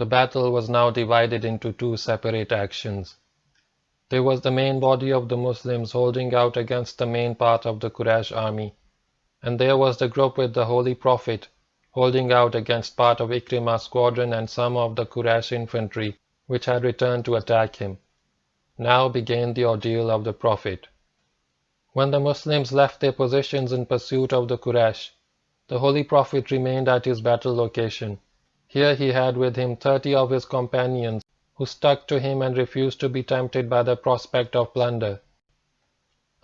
The battle was now divided into two separate actions. There was the main body of the Muslims holding out against the main part of the Quraysh army, and there was the group with the Holy Prophet holding out against part of Ikrimah's squadron and some of the Quraysh infantry which had returned to attack him. Now began the ordeal of the Prophet. When the Muslims left their positions in pursuit of the Quraysh, the Holy Prophet remained at his battle location. Here he had with him 30 of his companions who stuck to him and refused to be tempted by the prospect of plunder.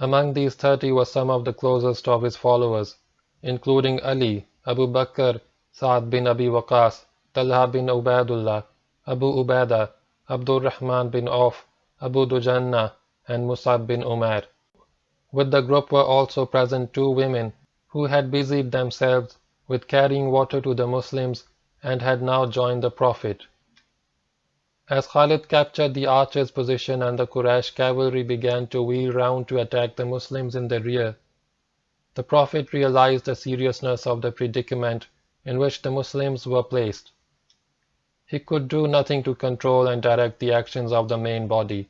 Among these 30 were some of the closest of his followers, including Ali, Abu Bakr, Sa'd bin Abi Waqqas, Talha bin Ubaidullah, Abu Ubaidah, Abdul Rahman bin Auf, Abu Dujanna, and Mus'ab bin Umair. With the group were also present 2 women who had busied themselves with carrying water to the Muslims and had now joined the Prophet. As Khalid captured the archers' position and the Quraysh cavalry began to wheel round to attack the Muslims in the rear, the Prophet realized the seriousness of the predicament in which the Muslims were placed. He could do nothing to control and direct the actions of the main body,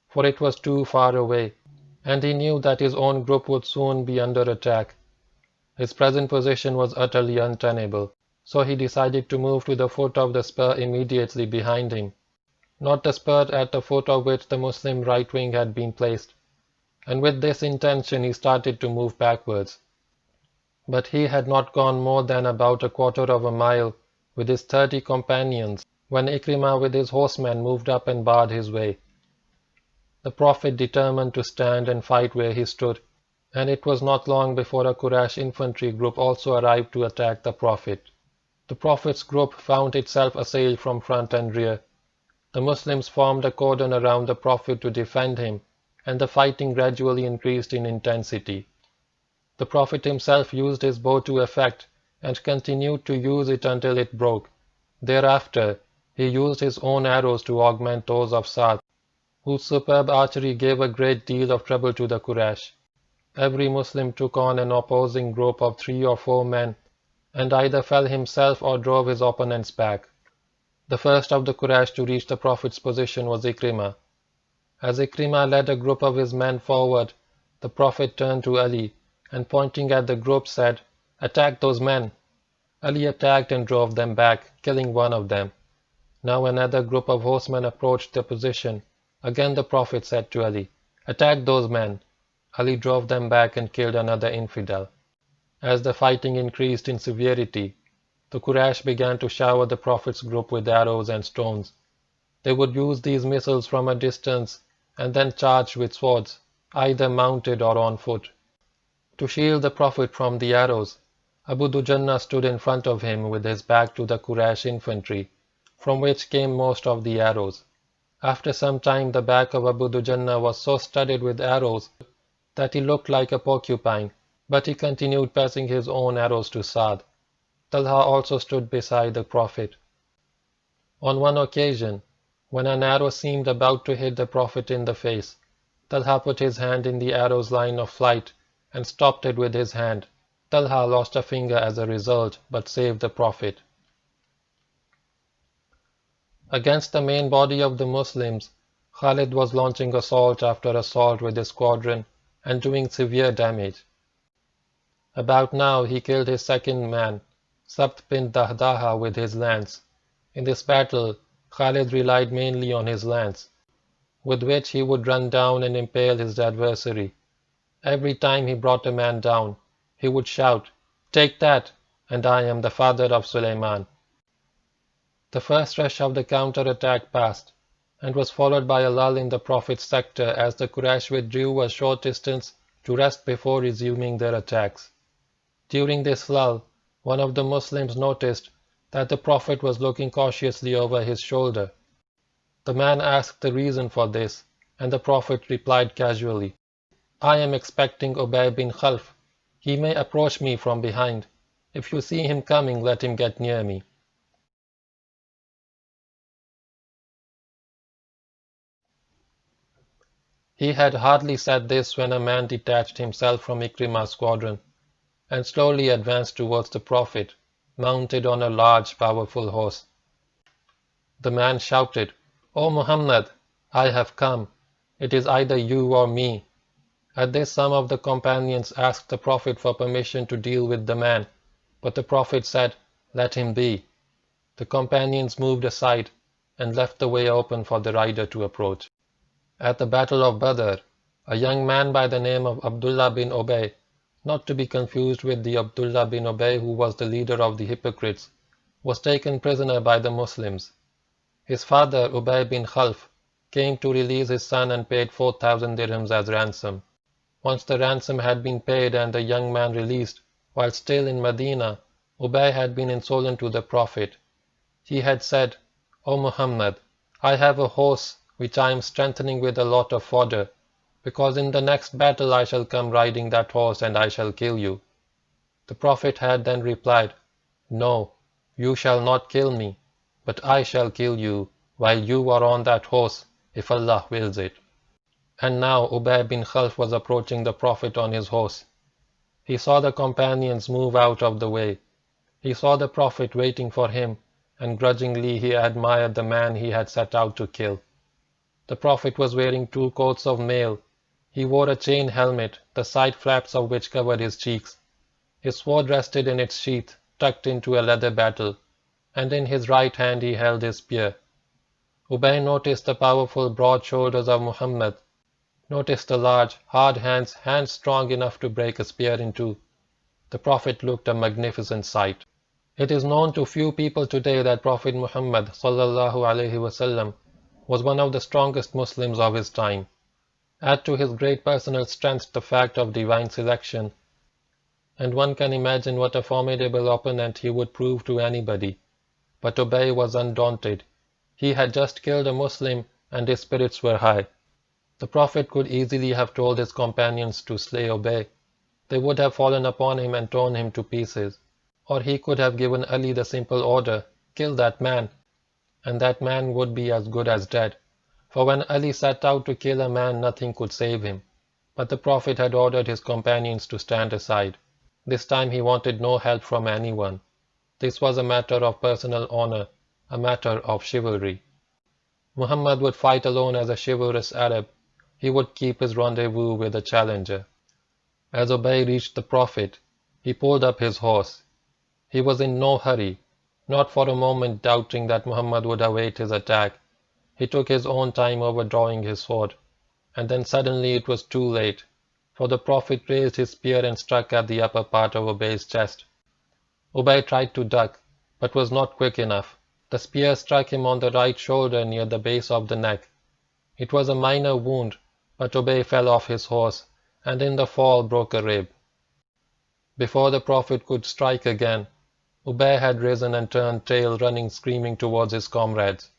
for it was too far away, and he knew that his own group would soon be under attack. His present position was utterly untenable, so he decided to move to the foot of the spur immediately behind him, not the spur at the foot of which the Muslim right wing had been placed, and with this intention he started to move backwards. But he had not gone more than about a quarter of a mile with his 30 companions when Ikrimah with his horsemen moved up and barred his way. The Prophet determined to stand and fight where he stood, and it was not long before a Quraysh infantry group also arrived to attack the Prophet. The Prophet's group found itself assailed from front and rear. The Muslims formed a cordon around the Prophet to defend him, and the fighting gradually increased in intensity. The Prophet himself used his bow to effect, and continued to use it until it broke. Thereafter, he used his own arrows to augment those of Sa'd, whose superb archery gave a great deal of trouble to the Quraysh. Every Muslim took on an opposing group of 3 or 4 men, and either fell himself or drove his opponents back. The first of the Quraysh to reach the Prophet's position was Ikrimah. As Ikrimah led a group of his men forward, the Prophet turned to Ali, and pointing at the group said, "Attack those men." Ali attacked and drove them back, killing one of them. Now another group of horsemen approached the position. Again the Prophet said to Ali, "Attack those men." Ali drove them back and killed another infidel. As the fighting increased in severity, the Quraysh began to shower the Prophet's group with arrows and stones. They would use these missiles from a distance and then charge with swords, either mounted or on foot. To shield the Prophet from the arrows, Abu Dujanna stood in front of him with his back to the Quraysh infantry, from which came most of the arrows. After some time the back of Abu Dujanna was so studded with arrows that he looked like a porcupine, but he continued passing his own arrows to Sa'd. Talha also stood beside the Prophet. On one occasion, when an arrow seemed about to hit the Prophet in the face, Talha put his hand in the arrow's line of flight and stopped it with his hand. Talha lost a finger as a result, but saved the Prophet. Against the main body of the Muslims, Khalid was launching assault after assault with his squadron and doing severe damage. About now he killed his second man, Sabt bin Dahdaha, with his lance. In this battle, Khalid relied mainly on his lance, with which he would run down and impale his adversary. Every time he brought a man down, he would shout, "Take that, and I am the father of Suleiman." The first rush of the counter-attack passed, and was followed by a lull in the Prophet's sector as the Quraysh withdrew a short distance to rest before resuming their attacks. During this lull, one of the Muslims noticed that the Prophet was looking cautiously over his shoulder. The man asked the reason for this, and the Prophet replied casually, "I am expecting Ubay bin Khalf. He may approach me from behind. If you see him coming, let him get near me." He had hardly said this when a man detached himself from Ikrimah's squadron and slowly advanced towards the Prophet, mounted on a large, powerful horse. The man shouted, "O Muhammad, I have come. It is either you or me." At this some of the companions asked the Prophet for permission to deal with the man, but the Prophet said, "Let him be." The companions moved aside and left the way open for the rider to approach. At the Battle of Badr, a young man by the name of Abdullah bin Ubay, not to be confused with the Abdullah bin Ubay who was the leader of the hypocrites, was taken prisoner by the Muslims. His father, Ubay bin Khalf, came to release his son and paid 4,000 dirhams as ransom. Once the ransom had been paid and the young man released, while still in Medina, Ubay had been insolent to the Prophet. He had said, "O Muhammad, I have a horse which I am strengthening with a lot of fodder, because in the next battle I shall come riding that horse and I shall kill you." The Prophet had then replied, "No, you shall not kill me, but I shall kill you while you are on that horse, if Allah wills it." And now Ubay bin Khalf was approaching the Prophet on his horse. He saw the companions move out of the way. He saw the Prophet waiting for him, and grudgingly he admired the man he had set out to kill. The Prophet was wearing 2 coats of mail. He wore a chain helmet, the side flaps of which covered his cheeks. His sword rested in its sheath, tucked into a leather battle, and in his right hand he held his spear. Ubay noticed the powerful broad shoulders of Muhammad, noticed the large, hard hands strong enough to break a spear in two. The Prophet looked a magnificent sight. It is known to few people today that Prophet Muhammad ﷺ was one of the strongest Muslims of his time. Add to his great personal strength the fact of divine selection, and one can imagine what a formidable opponent he would prove to anybody. But Ubay was undaunted. He had just killed a Muslim and his spirits were high. The Prophet could easily have told his companions to slay Ubay. They would have fallen upon him and torn him to pieces. Or he could have given Ali the simple order, "Kill that man," and that man would be as good as dead. For when Ali set out to kill a man, nothing could save him. But the Prophet had ordered his companions to stand aside. This time he wanted no help from anyone. This was a matter of personal honor, a matter of chivalry. Muhammad would fight alone as a chivalrous Arab. He would keep his rendezvous with a challenger. As Ubay reached the Prophet, he pulled up his horse. He was in no hurry, not for a moment doubting that Muhammad would await his attack. He took his own time over drawing his sword, and then suddenly it was too late, for the Prophet raised his spear and struck at the upper part of Ubay's chest. Ubay tried to duck, but was not quick enough. The spear struck him on the right shoulder near the base of the neck. It was a minor wound, but Ubay fell off his horse, and in the fall broke a rib. Before the Prophet could strike again, Ubay had risen and turned tail, running screaming towards his comrades.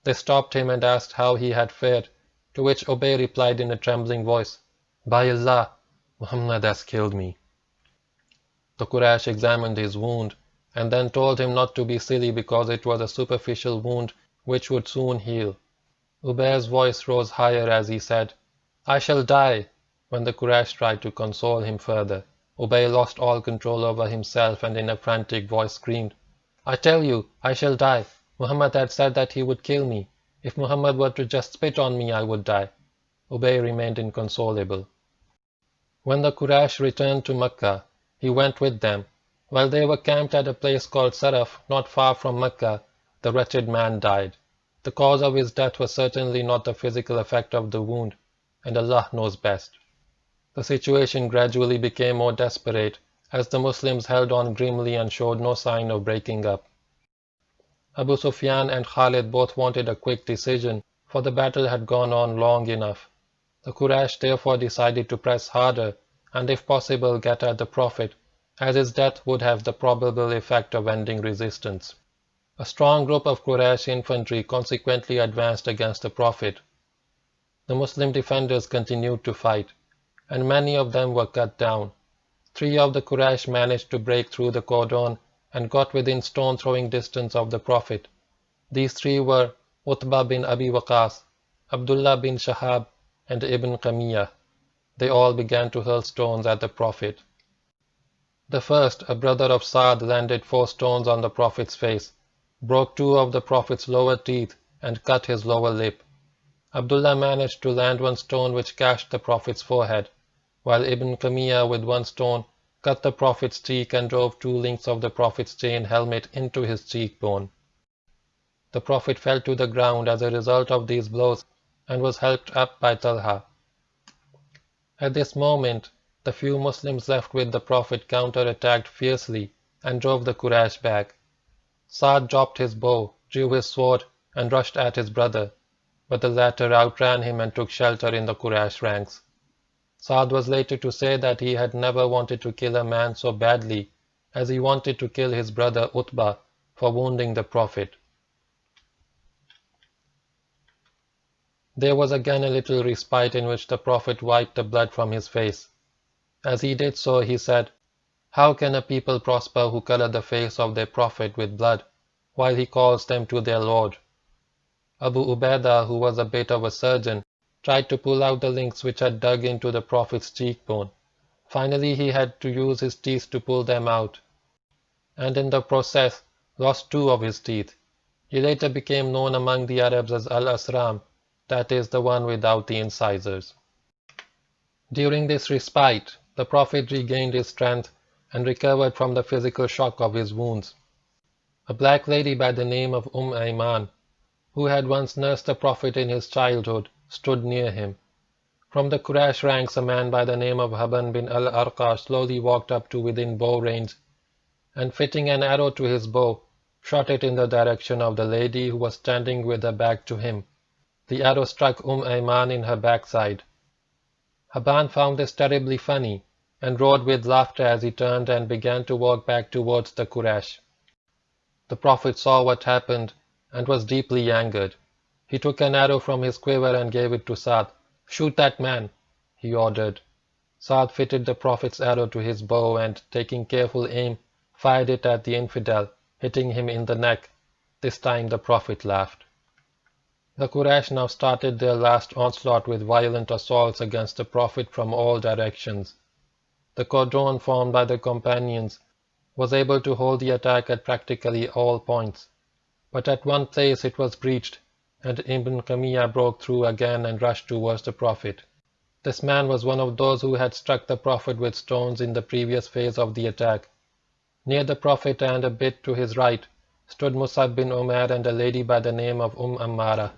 They stopped him and asked how he had fared, to which Ubay replied in a trembling voice, "By Allah, Muhammad has killed me." The Quraysh examined his wound, and then told him not to be silly because it was a superficial wound which would soon heal. Ubay's voice rose higher as he said, "I shall die." When the Quraysh tried to console him further, Ubay lost all control over himself and in a frantic voice screamed, "I tell you, I shall die. Muhammad had said that he would kill me. If Muhammad were to just spit on me, I would die." Ubay remained inconsolable. When the Quraysh returned to Mecca, he went with them. While they were camped at a place called Saraf, not far from Mecca, the wretched man died. The cause of his death was certainly not the physical effect of the wound, and Allah knows best. The situation gradually became more desperate as the Muslims held on grimly and showed no sign of breaking up. Abu Sufyan and Khalid both wanted a quick decision, for the battle had gone on long enough. The Quraysh therefore decided to press harder and if possible get at the Prophet, as his death would have the probable effect of ending resistance. A strong group of Quraysh infantry consequently advanced against the Prophet. The Muslim defenders continued to fight, and many of them were cut down. 3 of the Quraysh managed to break through the cordon and got within stone-throwing distance of the Prophet. These 3 were Utbah bin Abi Waqas, Abdullah bin Shahab, and Ibn Qamiyah. They all began to hurl stones at the Prophet. The first, a brother of Saad, landed 4 stones on the Prophet's face. broke two of the Prophet's lower teeth, and cut his lower lip. Abdullah managed to land one stone which gashed the Prophet's forehead, while Ibn Qamiya with one stone cut the Prophet's cheek and drove two links of the Prophet's chain helmet into his cheekbone. The Prophet fell to the ground as a result of these blows and was helped up by Talha. At this moment, the few Muslims left with the Prophet counter-attacked fiercely and drove the Quraysh back. Sa'd dropped his bow, drew his sword, and rushed at his brother, but the latter outran him and took shelter in the Quraysh ranks. Sa'd was later to say that he had never wanted to kill a man so badly as he wanted to kill his brother Utbah for wounding the Prophet. There was again a little respite in which the Prophet wiped the blood from his face. As he did so, he said, "How can a people prosper who color the face of their Prophet with blood, while he calls them to their Lord?" Abu Ubaidah, who was a bit of a surgeon, tried to pull out the links which had dug into the Prophet's cheekbone. Finally he had to use his teeth to pull them out, and in the process lost two of his teeth. He later became known among the Arabs as Al-Asram, that is, the one without the incisors. During this respite, the Prophet regained his strength and recovered from the physical shock of his wounds. A black lady by the name of Ayman, who had once nursed the Prophet in his childhood, stood near him. From the Quraysh ranks, a man by the name of Haban bin al-Arqa slowly walked up to within bow range, and fitting an arrow to his bow, shot it in the direction of the lady who was standing with her back to him. The arrow struck Ayman in her backside. Haban found this terribly funny, and roared with laughter as he turned and began to walk back towards the Quraysh. The Prophet saw what happened and was deeply angered. He took an arrow from his quiver and gave it to Sa'd. "Shoot that man," he ordered. Sa'd fitted the Prophet's arrow to his bow and, taking careful aim, fired it at the infidel, hitting him in the neck. This time the Prophet laughed. The Quraysh now started their last onslaught with violent assaults against the Prophet from all directions. The cordon formed by the companions was able to hold the attack at practically all points, but at one place it was breached, and Ibn Qamiya broke through again and rushed towards the Prophet. This man was one of those who had struck the Prophet with stones in the previous phase of the attack. Near the Prophet and a bit to his right stood Mus'ab bin Umair and a lady by the name of Ammara.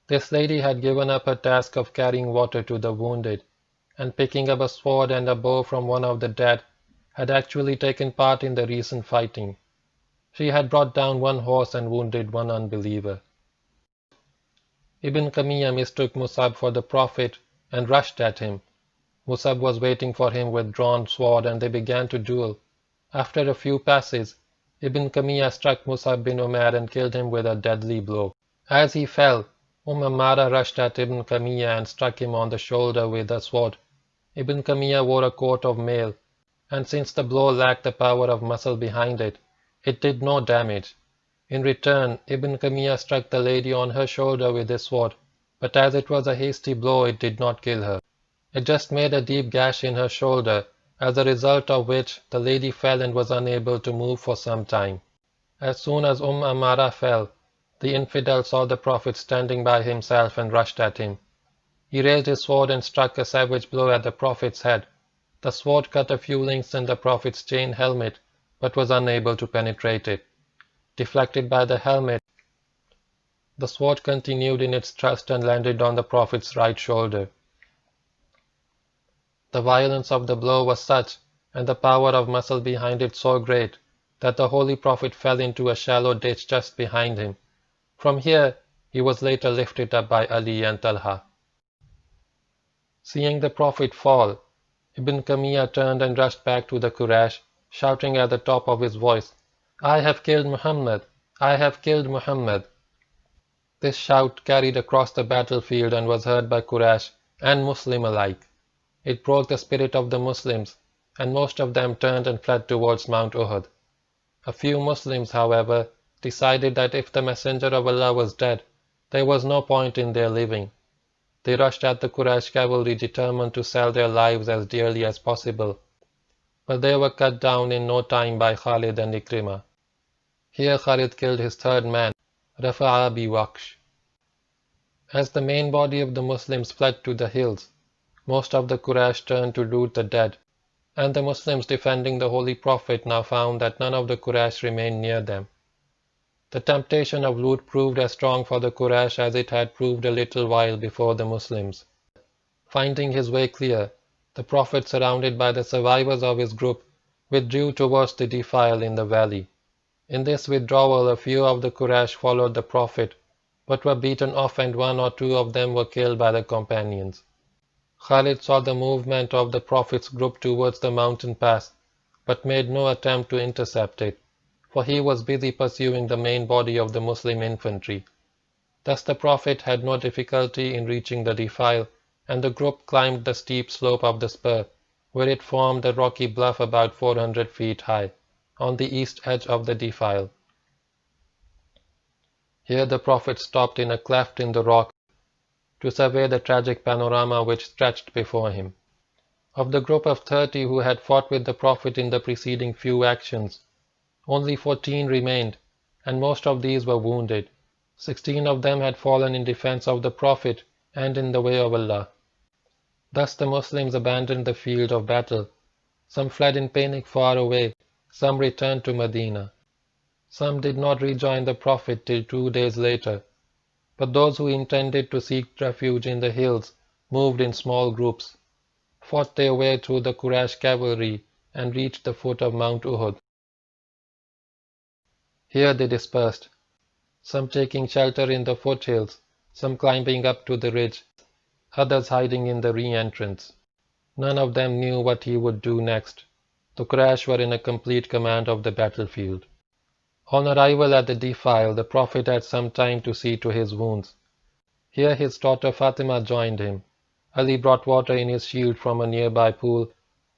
This lady had given up her task of carrying water to the wounded, and picking up a sword and a bow from one of the dead, had actually taken part in the recent fighting. She had brought down one horse and wounded one unbeliever. Ibn Qamiya mistook Mus'ab for the Prophet and rushed at him. Mus'ab was waiting for him with drawn sword, and they began to duel. After a few passes, Ibn Qamiya struck Mus'ab bin Umair and killed him with a deadly blow. As he fell, Ammara rushed at Ibn Qamiya and struck him on the shoulder with a sword. Ibn Qamiya wore a coat of mail, and since the blow lacked the power of muscle behind it, it did no damage. In return, Ibn Qamiya struck the lady on her shoulder with his sword, but as it was a hasty blow, it did not kill her. It just made a deep gash in her shoulder, as a result of which the lady fell and was unable to move for some time. As soon as Ammara fell, the infidel saw the Prophet standing by himself and rushed at him. He raised his sword and struck a savage blow at the Prophet's head. The sword cut a few links in the Prophet's chain helmet, but was unable to penetrate it. Deflected by the helmet, the sword continued in its thrust and landed on the Prophet's right shoulder. The violence of the blow was such, and the power of muscle behind it so great, that the Holy Prophet fell into a shallow ditch just behind him. From here, he was later lifted up by Ali and Talha. Seeing the Prophet fall, Ibn Qamiya turned and rushed back to the Quraysh, shouting at the top of his voice, "I have killed Muhammad! I have killed Muhammad!" This shout carried across the battlefield and was heard by Quraysh and Muslim alike. It broke the spirit of the Muslims, and most of them turned and fled towards Mount Uhud. A few Muslims, however, decided that if the Messenger of Allah was dead, there was no point in their living. They rushed at the Quraysh cavalry determined to sell their lives as dearly as possible, but they were cut down in no time by Khalid and Ikrimah. Here Khalid killed his third man, Rafa'a bi Waqsh. As the main body of the Muslims fled to the hills, most of the Quraysh turned to loot the dead, and the Muslims defending the Holy Prophet now found that none of the Quraysh remained near them. The temptation of loot proved as strong for the Quraysh as it had proved a little while before the Muslims. Finding his way clear, the Prophet, surrounded by the survivors of his group, withdrew towards the defile in the valley. In this withdrawal, a few of the Quraysh followed the Prophet, but were beaten off, and one or two of them were killed by the companions. Khalid saw the movement of the Prophet's group towards the mountain pass, but made no attempt to intercept it, for he was busy pursuing the main body of the Muslim infantry. Thus the Prophet had no difficulty in reaching the defile, and the group climbed the steep slope of the spur, where it formed a rocky bluff about 400 feet high, on the east edge of the defile. Here the Prophet stopped in a cleft in the rock to survey the tragic panorama which stretched before him. Of the group of 30 who had fought with the Prophet in the preceding few actions, only 14 remained, and most of these were wounded. 16 of them had fallen in defense of the Prophet and in the way of Allah. Thus the Muslims abandoned the field of battle. Some fled in panic far away, some returned to Medina. Some did not rejoin the Prophet till 2 days later, but those who intended to seek refuge in the hills moved in small groups, fought their way through the Quraysh cavalry, and reached the foot of Mount Uhud. Here they dispersed, some taking shelter in the foothills, some climbing up to the ridge, others hiding in the re-entrance. None of them knew what he would do next. The Quraysh were in a complete command of the battlefield. On arrival at the defile, the Prophet had some time to see to his wounds. Here his daughter Fatima joined him. Ali brought water in his shield from a nearby pool,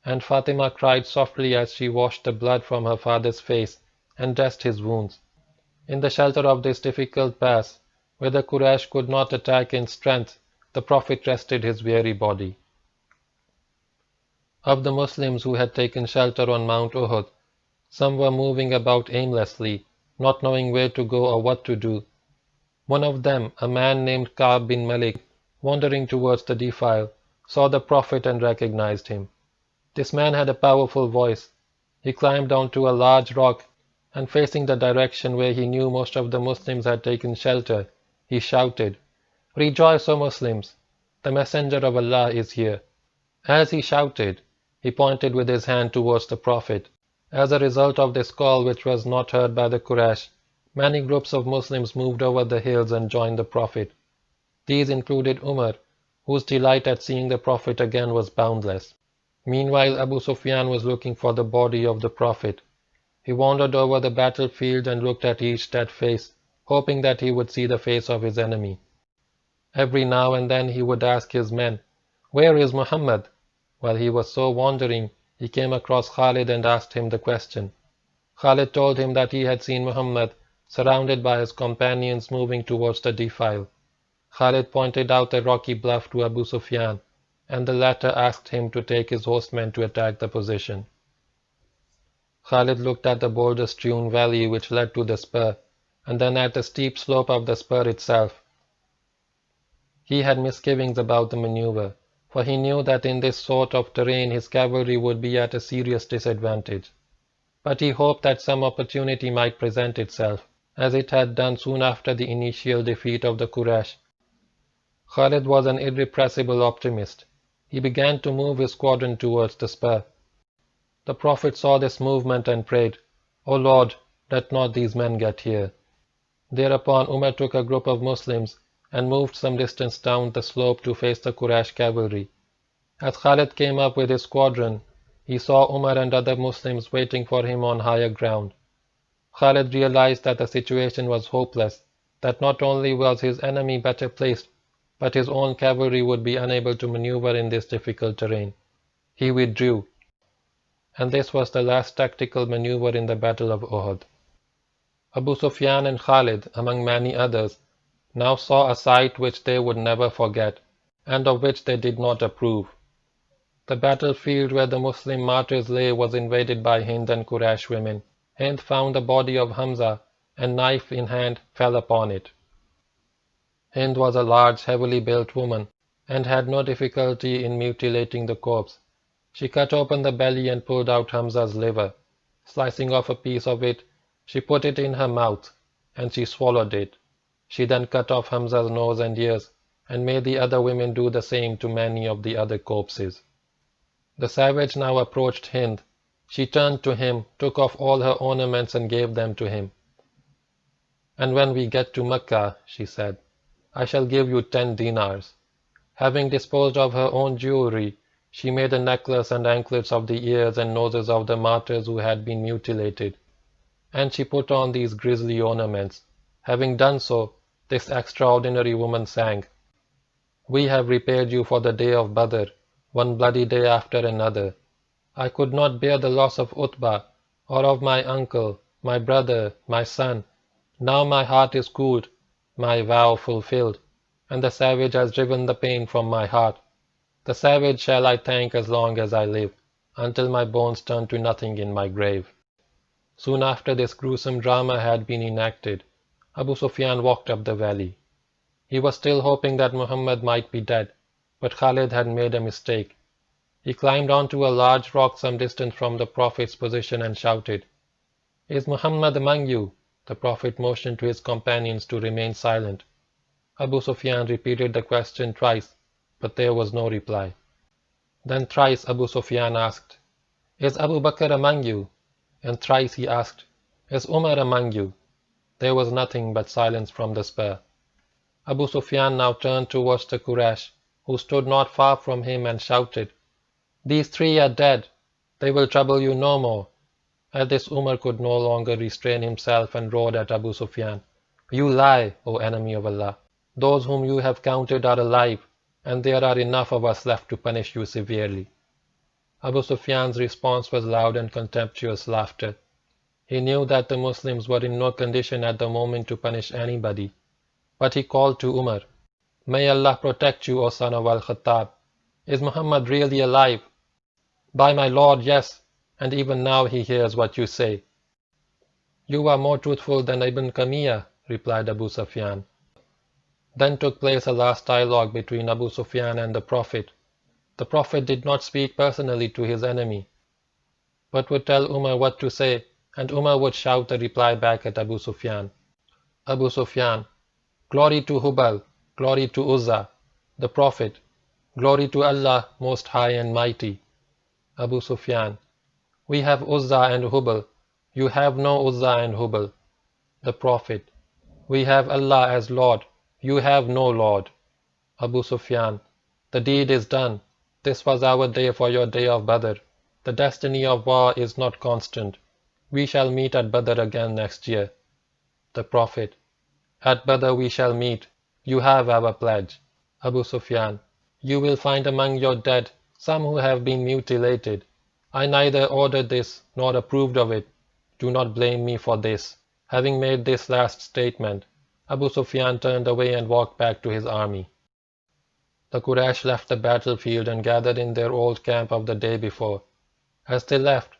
and Fatima cried softly as she washed the blood from her father's face and dressed his wounds. In the shelter of this difficult pass, where the Quraysh could not attack in strength, the Prophet rested his weary body. Of the Muslims who had taken shelter on Mount Uhud, some were moving about aimlessly, not knowing where to go or what to do. One of them, a man named Khalid bin Malik, wandering towards the defile, saw the Prophet and recognized him. This man had a powerful voice. He climbed onto a large rock, and facing the direction where he knew most of the Muslims had taken shelter, he shouted, "Rejoice, O Muslims! The Messenger of Allah is here!" As he shouted, he pointed with his hand towards the Prophet. As a result of this call, which was not heard by the Quraysh, many groups of Muslims moved over the hills and joined the Prophet. These included Umar, whose delight at seeing the Prophet again was boundless. Meanwhile, Abu Sufyan was looking for the body of the Prophet. He wandered over the battlefield and looked at each dead face, hoping that he would see the face of his enemy. Every now and then he would ask his men, "Where is Muhammad?" While he was so wandering, he came across Khalid and asked him the question. Khalid told him that he had seen Muhammad surrounded by his companions moving towards the defile. Khalid pointed out a rocky bluff to Abu Sufyan, and the latter asked him to take his horsemen to attack the position. Khalid looked at the boulder-strewn valley which led to the spur, and then at the steep slope of the spur itself. He had misgivings about the maneuver, for he knew that in this sort of terrain his cavalry would be at a serious disadvantage. But he hoped that some opportunity might present itself, as it had done soon after the initial defeat of the Quraysh. Khalid was an irrepressible optimist. He began to move his squadron towards the spur. The Prophet saw this movement and prayed, "O Lord, let not these men get here." Thereupon Umar took a group of Muslims and moved some distance down the slope to face the Quraysh cavalry. As Khalid came up with his squadron, he saw Umar and other Muslims waiting for him on higher ground. Khalid realized that the situation was hopeless, that not only was his enemy better placed, but his own cavalry would be unable to maneuver in this difficult terrain. He withdrew, and this was the last tactical maneuver in the Battle of Uhud. Abu Sufyan and Khalid, among many others, now saw a sight which they would never forget, and of which they did not approve. The battlefield where the Muslim martyrs lay was invaded by Hind and Quraysh women. Hind found the body of Hamza and, knife in hand, fell upon it. Hind was a large, heavily built woman and had no difficulty in mutilating the corpse. She cut open the belly and pulled out Hamza's liver. Slicing off a piece of it, she put it in her mouth, and she swallowed it. She then cut off Hamza's nose and ears, and made the other women do the same to many of the other corpses. The savage now approached Hind. She turned to him, took off all her ornaments and gave them to him. "And when we get to Mecca," she said, "I shall give you 10 dinars. Having disposed of her own jewelry, she made a necklace and anklets of the ears and noses of the martyrs who had been mutilated, and she put on these grisly ornaments. Having done so, this extraordinary woman sang, 'We have repaid you for the day of Badr, one bloody day after another. I could not bear the loss of Utbah, or of my uncle, my brother, my son. Now my heart is cooled, my vow fulfilled, and the savage has driven the pain from my heart. The savage shall I thank as long as I live, until my bones turn to nothing in my grave.'" Soon after this gruesome drama had been enacted, Abu Sufyan walked up the valley. He was still hoping that Muhammad might be dead, but Khalid had made a mistake. He climbed onto a large rock some distance from the Prophet's position and shouted, "Is Muhammad among you?" The Prophet motioned to his companions to remain silent. Abu Sufyan repeated the question twice, but there was no reply. Then thrice Abu Sufyan asked, "Is Abu Bakr among you?" And thrice he asked, "Is Umar among you?" There was nothing but silence from the spur. Abu Sufyan now turned towards the Quraysh, who stood not far from him, and shouted, "These 3 are dead. They will trouble you no more." At this Umar could no longer restrain himself and roared at Abu Sufyan, "You lie, O enemy of Allah! Those whom you have counted are alive, and there are enough of us left to punish you severely." Abu Sufyan's response was loud and contemptuous laughter. He knew that the Muslims were in no condition at the moment to punish anybody, but he called to Umar, "May Allah protect you, O son of Al-Khattab! Is Muhammad really alive?" "By my Lord, yes, and even now he hears what you say." "You are more truthful than Ibn Kamiyah," replied Abu Sufyan. Then took place a last dialogue between Abu Sufyan and the Prophet. The Prophet did not speak personally to his enemy, but would tell Umar what to say, and Umar would shout a reply back at Abu Sufyan. Abu Sufyan, "Glory to Hubal, glory to Uzza." The Prophet, "Glory to Allah, most high and mighty." Abu Sufyan, "We have Uzza and Hubal, you have no Uzza and Hubal." The Prophet, "We have Allah as Lord, you have no Lord." Abu Sufyan, "The deed is done. This was our day for your day of Badr. The destiny of war is not constant. We shall meet at Badr again next year." The Prophet, "At Badr we shall meet. You have our pledge." Abu Sufyan, "You will find among your dead some who have been mutilated. I neither ordered this nor approved of it. Do not blame me for this." Having made this last statement, Abu Sufyan turned away and walked back to his army. The Quraysh left the battlefield and gathered in their old camp of the day before. As they left,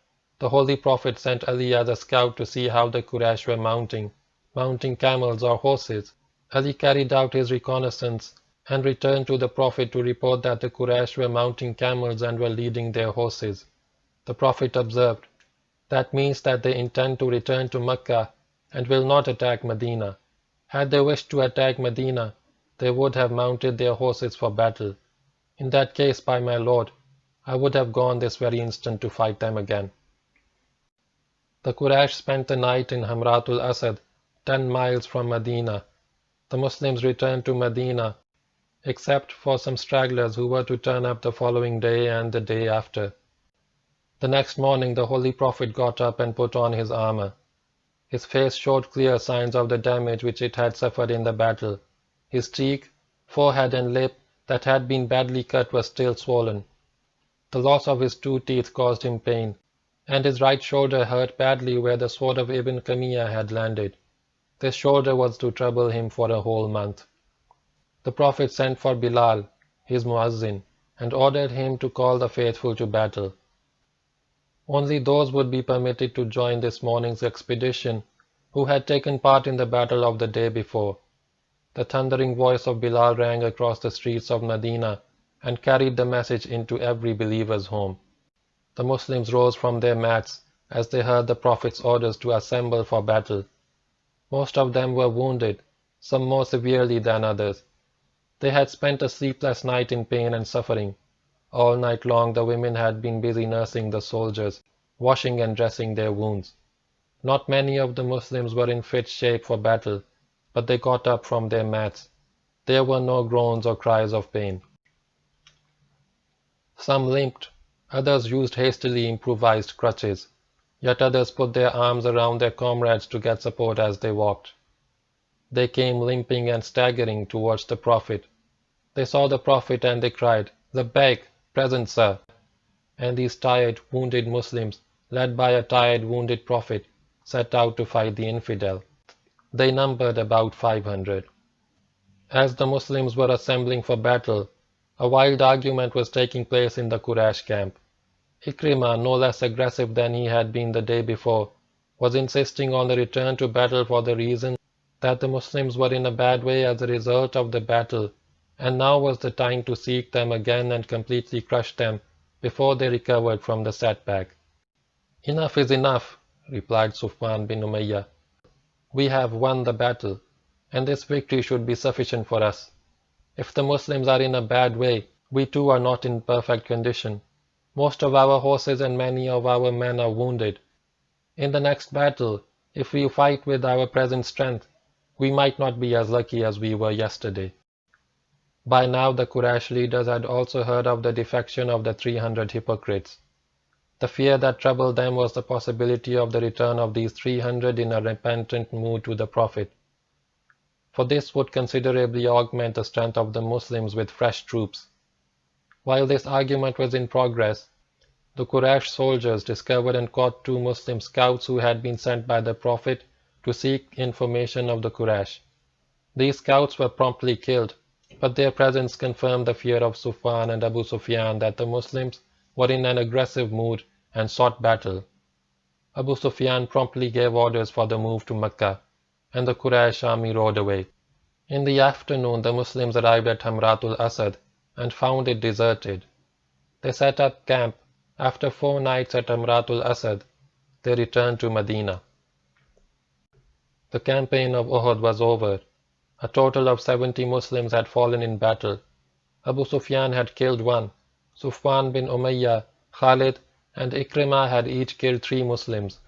the Holy Prophet sent Ali as a scout to see how the Quraysh were mounting camels or horses. Ali carried out his reconnaissance and returned to the Prophet to report that the Quraysh were mounting camels and were leading their horses. The Prophet observed, "That means that they intend to return to Mecca and will not attack Medina. Had they wished to attack Medina, they would have mounted their horses for battle. In that case, by my Lord, I would have gone this very instant to fight them again." The Quraysh spent the night in Hamratul Asad, 10 miles from Medina. The Muslims returned to Medina, except for some stragglers who were to turn up the following day and the day after. The next morning the Holy Prophet got up and put on his armor. His face showed clear signs of the damage which it had suffered in the battle. His cheek, forehead and lip that had been badly cut was still swollen. The loss of his 2 teeth caused him pain, and his right shoulder hurt badly where the sword of Ibn Kamiyah had landed. This shoulder was to trouble him for a whole month. The Prophet sent for Bilal, his muazzin, and ordered him to call the faithful to battle. Only those would be permitted to join this morning's expedition who had taken part in the battle of the day before. The thundering voice of Bilal rang across the streets of Medina and carried the message into every believer's home. The Muslims rose from their mats as they heard the Prophet's orders to assemble for battle. Most of them were wounded, some more severely than others. They had spent a sleepless night in pain and suffering. All night long the women had been busy nursing the soldiers, washing and dressing their wounds. Not many of the Muslims were in fit shape for battle, but they got up from their mats. There were no groans or cries of pain. Some limped, others used hastily improvised crutches, yet others put their arms around their comrades to get support as they walked. They came limping and staggering towards the Prophet. They saw the Prophet and they cried, "Labbaik, present, sir!" And these tired, wounded Muslims, led by a tired, wounded Prophet, set out to fight the infidel. They numbered about 500. As the Muslims were assembling for battle, a wild argument was taking place in the Quraysh camp. Ikrimah, no less aggressive than he had been the day before, was insisting on the return to battle for the reason that the Muslims were in a bad way as a result of the battle, and now was the time to seek them again and completely crush them before they recovered from the setback. "Enough is enough," replied Sufyan bin Umayyah. "We have won the battle, and this victory should be sufficient for us. If the Muslims are in a bad way, we too are not in perfect condition. Most of our horses and many of our men are wounded. In the next battle, if we fight with our present strength, we might not be as lucky as we were yesterday." By now the Quraysh leaders had also heard of the defection of the 300 hypocrites. The fear that troubled them was the possibility of the return of these 300 in a repentant mood to the Prophet, for this would considerably augment the strength of the Muslims with fresh troops. While this argument was in progress, the Quraysh soldiers discovered and caught 2 Muslim scouts who had been sent by the Prophet to seek information of the Quraysh. These scouts were promptly killed, but their presence confirmed the fear of Sufyan and Abu Sufyan that the Muslims were in an aggressive mood and sought battle. Abu Sufyan promptly gave orders for the move to Mecca, and the Quraysh army rode away. In the afternoon the Muslims arrived at Hamratul Asad and found it deserted. They set up camp. After 4 nights at Hamratul Asad, they returned to Medina. The campaign of Uhud was over. A total of 70 Muslims had fallen in battle. Abu Sufyan had killed 1. Sufyan bin Umayyah, Khalid, and Ikrimah had each killed 3 Muslims.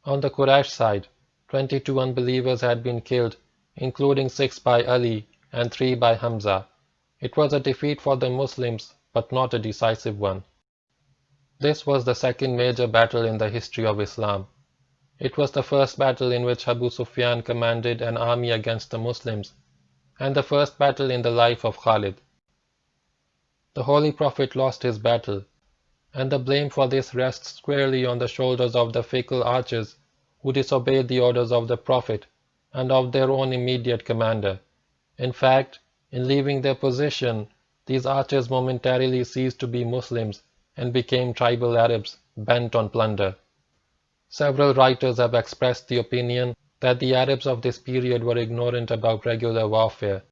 On the Quraysh side, 22 unbelievers had been killed, including 6 by Ali and 3 by Hamza. It was a defeat for the Muslims, but not a decisive one. This was the second major battle in the history of Islam. It was the first battle in which Abu Sufyan commanded an army against the Muslims, and the first battle in the life of Khalid. The Holy Prophet lost his battle, and the blame for this rests squarely on the shoulders of the fickle archers who disobeyed the orders of the Prophet and of their own immediate commander. In fact, in leaving their position, these archers momentarily ceased to be Muslims and became tribal Arabs bent on plunder. Several writers have expressed the opinion that the Arabs of this period were ignorant about regular warfare,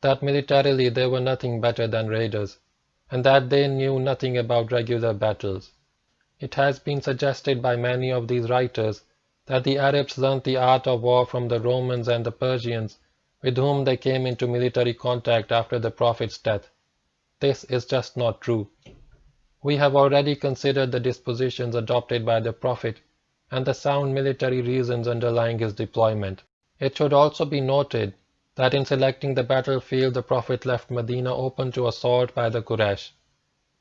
that militarily they were nothing better than raiders, and that they knew nothing about regular battles. It has been suggested by many of these writers that the Arabs learnt the art of war from the Romans and the Persians, with whom they came into military contact after the Prophet's death. This is just not true. We have already considered the dispositions adopted by the Prophet and the sound military reasons underlying his deployment. It should also be noted that in selecting the battlefield the Prophet left Medina open to assault by the Quraysh.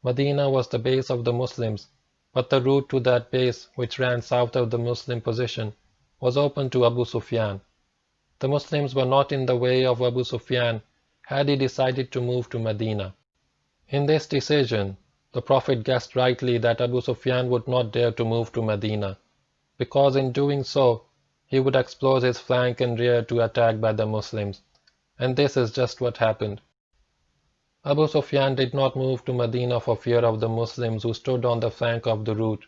Medina was the base of the Muslims, but the route to that base, which ran south of the Muslim position, was open to Abu Sufyan. The Muslims were not in the way of Abu Sufyan had he decided to move to Medina. In this decision, the Prophet guessed rightly that Abu Sufyan would not dare to move to Medina, because in doing so, he would expose his flank and rear to attack by the Muslims, and this is just what happened. Abu Sufyan did not move to Medina for fear of the Muslims who stood on the flank of the route,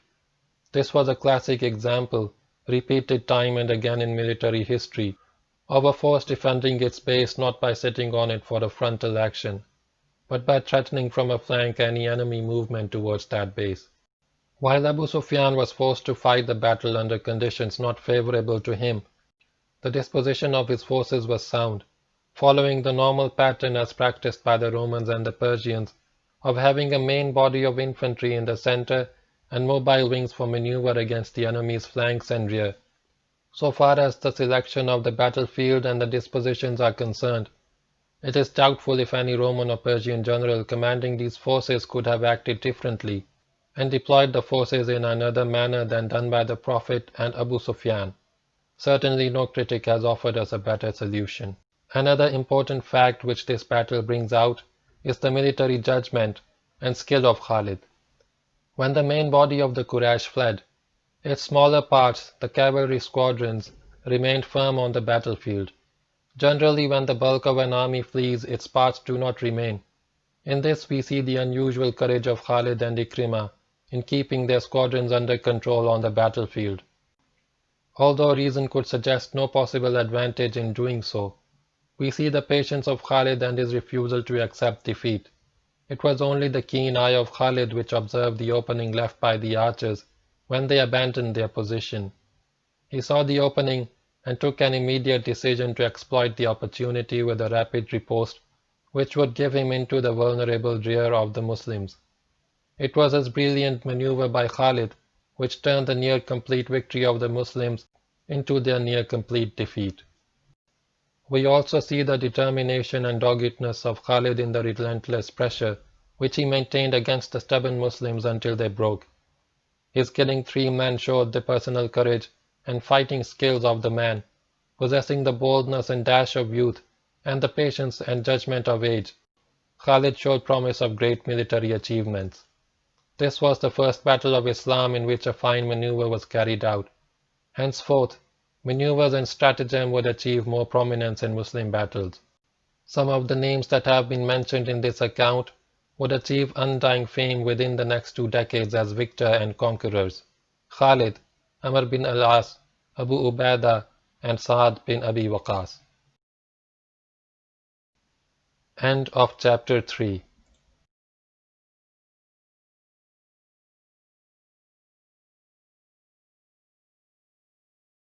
This was a classic example, repeated time and again in military history, of a force defending its base not by sitting on it for a frontal action, but by threatening from a flank any enemy movement towards that base. While Abu Sufyan was forced to fight the battle under conditions not favorable to him, the disposition of his forces was sound, following the normal pattern as practiced by the Romans and the Persians of having a main body of infantry in the center and mobile wings for maneuver against the enemy's flanks and rear. So far as the selection of the battlefield and the dispositions are concerned, it is doubtful if any Roman or Persian general commanding these forces could have acted differently and deployed the forces in another manner than done by the Prophet and Abu Sufyan. Certainly no critic has offered us a better solution. Another important fact which this battle brings out is the military judgment and skill of Khalid. When the main body of the Quraysh fled, its smaller parts, the cavalry squadrons, remained firm on the battlefield. Generally, when the bulk of an army flees, its parts do not remain. In this we see the unusual courage of Khalid and Ikrimah in keeping their squadrons under control on the battlefield. Although reason could suggest no possible advantage in doing so, we see the patience of Khalid and his refusal to accept defeat. It was only the keen eye of Khalid which observed the opening left by the archers when they abandoned their position. He saw the opening and took an immediate decision to exploit the opportunity with a rapid riposte which would give him into the vulnerable rear of the Muslims. It was this brilliant maneuver by Khalid which turned the near-complete victory of the Muslims into their near-complete defeat. We also see the determination and doggedness of Khalid in the relentless pressure which he maintained against the stubborn Muslims until they broke. His killing 3 men showed the personal courage and fighting skills of the man, possessing the boldness and dash of youth and the patience and judgment of age. Khalid showed promise of great military achievements. This was the first battle of Islam in which a fine maneuver was carried out. Henceforth, maneuvers and stratagem would achieve more prominence in Muslim battles. Some of the names that have been mentioned in this account would achieve undying fame within the next 2 decades as victor and conquerors: Khalid, Amr bin al-As, Abu Ubaidah, and Sa'd bin Abi Waqqas. End of chapter 3.